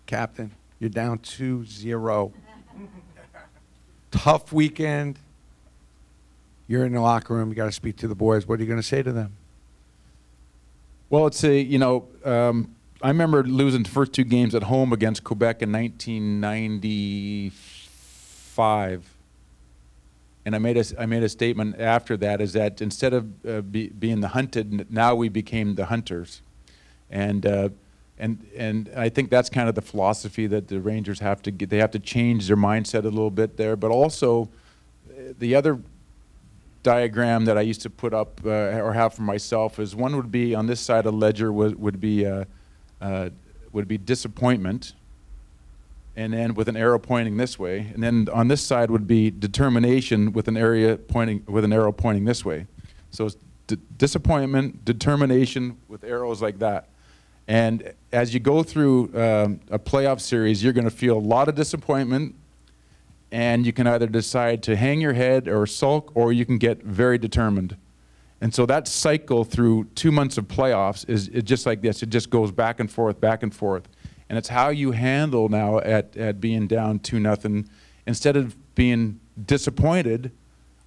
Captain, you're down 2-0. Tough weekend. You're in the locker room. You got to speak to the boys. What are you going to say to them? Well, it's a, you know, I remember losing the first 2 games at home against Quebec in 1995. And I made a statement after that, is that instead of being the hunted, now we became the hunters. And I think that's kind of the philosophy that the Rangers have to get. They have to change their mindset a little bit there. But also, the other diagram that I used to put up or have for myself is, one would be on this side of the ledger would be disappointment, and then with an arrow pointing this way, and then on this side would be determination with an arrow pointing this way. So it's disappointment, determination with arrows like that. And as you go through a playoff series, you're going to feel a lot of disappointment, and you can either decide to hang your head or sulk, or you can get very determined. And so that cycle through 2 months of playoffs is just like this. It just goes back and forth, back and forth. And it's how you handle now at being down 2-0. Instead of being disappointed,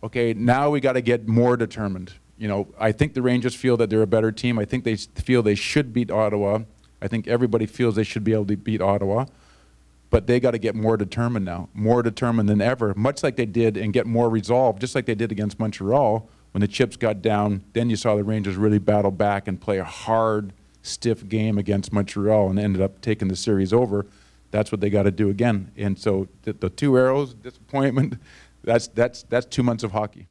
okay, now we got to get more determined. You know, I think the Rangers feel that they're a better team. I think they feel they should beat Ottawa. I think everybody feels they should be able to beat Ottawa. But they got to get more determined now, more determined than ever, much like they did, and get more resolved, just like they did against Montreal. When the chips got down, then you saw the Rangers really battle back and play a hard, stiff game against Montreal and ended up taking the series over. That's what they got to do again. And so the 2 arrows, disappointment, that's 2 months of hockey.